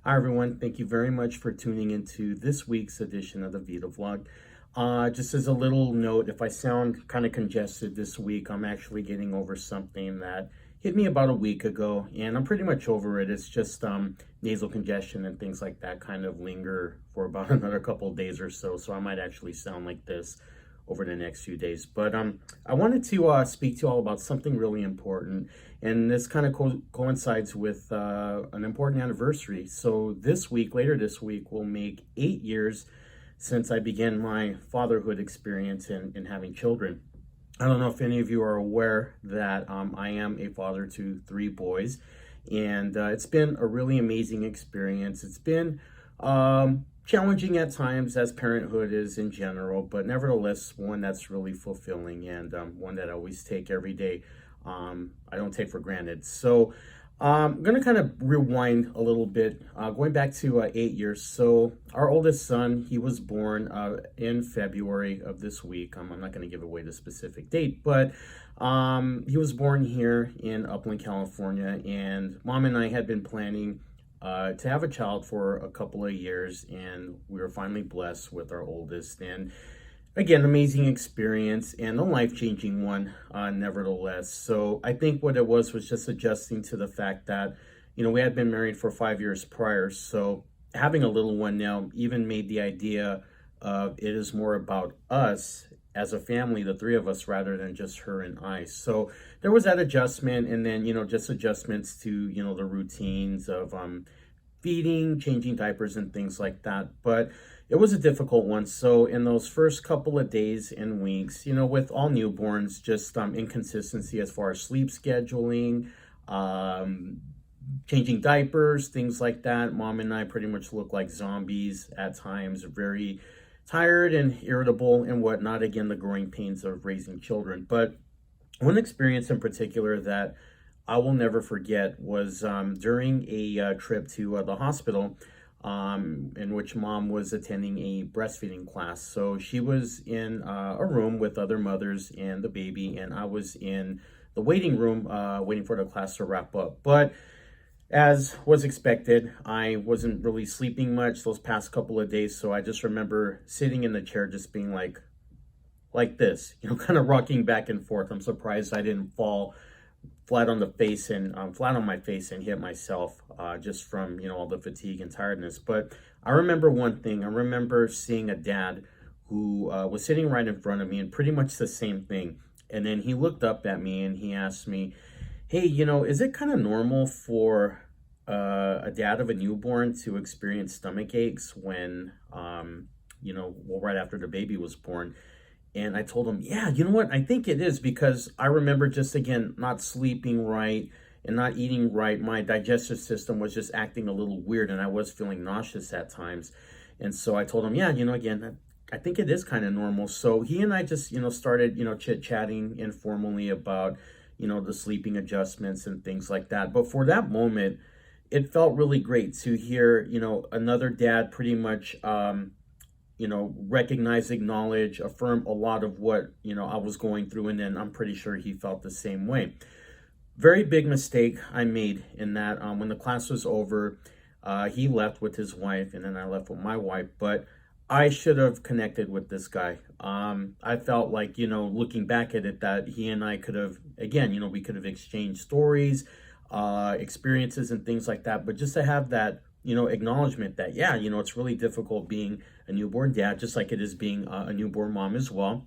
Hi everyone, thank you very much for tuning into this week's edition of the Vita Vlog. Just as a little note, if I sound kind of congested this week, I'm actually getting over something that hit me about a week ago, and I'm pretty much over it. It's just nasal congestion and things like that kind of linger for about another couple of days or so, so I might actually sound like this over the next few days. But I wanted to speak to you all about something really important, and this kind of coincides with an important anniversary. So this week, later this week, will make 8 years since I began my fatherhood experience in having children. I don't know if any of you are aware that I am a father to three boys, and it's been a really amazing experience. It's been challenging at times, as parenthood is in general, but nevertheless, one that's really fulfilling and one that I always take every day. I don't take for granted. So I'm going to kind of rewind a little bit, going back to 8 years. So our oldest son, he was born in February of this week. I'm not going to give away the specific date, but he was born here in Upland, California, and mom and I had been planning to have a child for a couple of years, and we were finally blessed with our oldest. And again, amazing experience and a life-changing one, nevertheless. So I think what it was just adjusting to the fact that, we had been married for 5 years prior. So having a little one now even made the idea of it is more about us as a family, the three of us, rather than just her and I. So there was that adjustment, and then, just adjustments to, the routines of feeding, changing diapers, and things like that. But it was a difficult one. So in those first couple of days and weeks, with all newborns, just inconsistency as far as sleep scheduling, changing diapers, things like that. Mom and I pretty much look like zombies at times, very tired and irritable and whatnot. Again, the growing pains of raising children. But one experience in particular that I will never forget was during a trip to the hospital, in which mom was attending a breastfeeding class. So she was in a room with other mothers and the baby, and I was in the waiting room waiting for the class to wrap up. But as was expected, I wasn't really sleeping much those past couple of days, so I just remember sitting in the chair just being like this, kind of rocking back and forth. I'm surprised I didn't fall flat on the face and flat on my face and hit myself just from all the fatigue and tiredness. But I remember one thing. I remember seeing a dad who was sitting right in front of me, and pretty much the same thing. And then he looked up at me and he asked me, "Hey, is it kind of normal for a dad of a newborn to experience stomach aches when well, right after the baby was born?" And I told him, "Yeah, you know what? I think it is, because I remember just, again, not sleeping right and not eating right. My digestive system was just acting a little weird, and I was feeling nauseous at times." And so I told him, "Yeah, again, I think it is kind of normal." So he and I just, started, chit-chatting informally about, the sleeping adjustments and things like that. But for that moment, it felt really great to hear, another dad pretty much, recognize, acknowledge, affirm a lot of what, I was going through. And then I'm pretty sure he felt the same way. Very big mistake I made in that when the class was over, he left with his wife, and then I left with my wife. But I should have connected with this guy. I felt like, looking back at it, that he and I could have, again, we could have exchanged stories, experiences and things like that. But just to have that, acknowledgement that, yeah, it's really difficult being a newborn dad, just like it is being a newborn mom as well.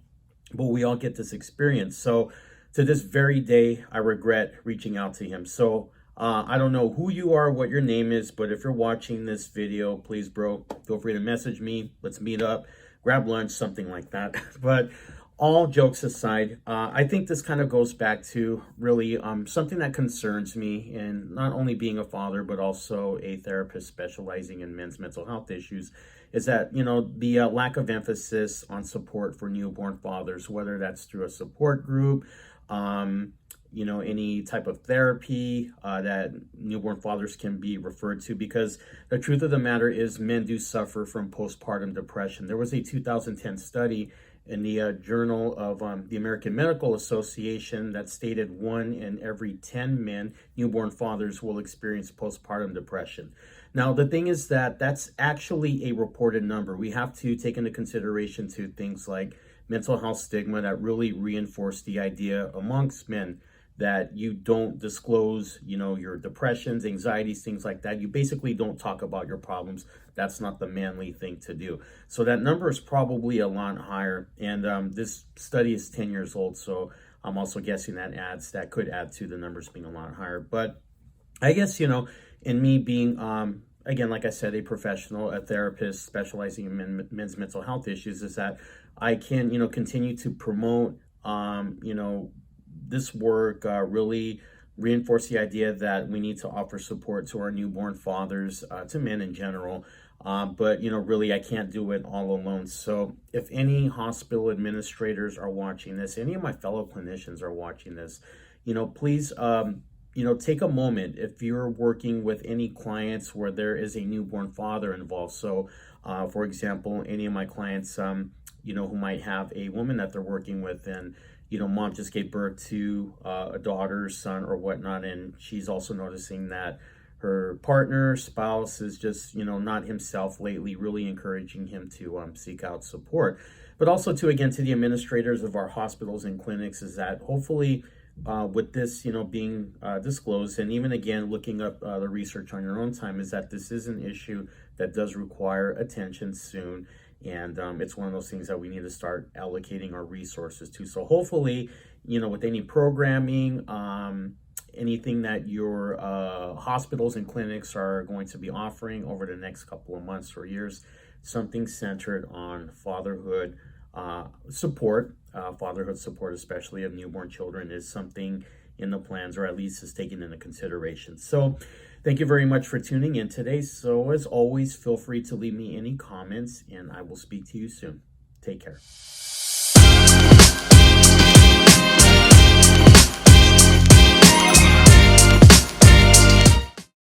But we all get this experience. So to this very day, I regret reaching out to him. So I don't know who you are, what your name is, but if you're watching this video, please, bro, feel free to message me. Let's meet up, grab lunch, something like that. But all jokes aside, I think this kind of goes back to really something that concerns me, and not only being a father, but also a therapist specializing in men's mental health issues, is that, the lack of emphasis on support for newborn fathers, whether that's through a support group, any type of therapy that newborn fathers can be referred to, because the truth of the matter is men do suffer from postpartum depression. There was a 2010 study in the Journal of the American Medical Association that stated 1 in every 10 men, newborn fathers, will experience postpartum depression. Now, the thing is that that's actually a reported number. We have to take into consideration to things like mental health stigma that really reinforce the idea amongst men that you don't disclose, your depressions, anxieties, things like that. You basically don't talk about your problems. That's not the manly thing to do. So that number is probably a lot higher. And this study is 10 years old. So I'm also guessing that could add to the numbers being a lot higher. But I guess, in me being, again, like I said, a professional, a therapist specializing in men's mental health issues, is that I can, continue to promote, this work, really reinforce the idea that we need to offer support to our newborn fathers, to men in general. But, really, I can't do it all alone. So if any hospital administrators are watching this, any of my fellow clinicians are watching this, please, take a moment if you're working with any clients where there is a newborn father involved. So, for example, any of my clients, who might have a woman that they're working with, and mom just gave birth to a daughter, son, or whatnot, and she's also noticing that her partner, spouse is just, not himself lately, really encouraging him to seek out support. But also, to the administrators of our hospitals and clinics, is that hopefully with this, being disclosed, and even again, looking up the research on your own time, is that this is an issue that does require attention soon. And it's one of those things that we need to start allocating our resources to. So hopefully, with any programming, anything that your hospitals and clinics are going to be offering over the next couple of months or years, something centered on fatherhood support, especially of newborn children, is something in the plans, or at least is taken into consideration. So thank you very much for tuning in today. So as always, feel free to leave me any comments, and I will speak to you soon. Take care.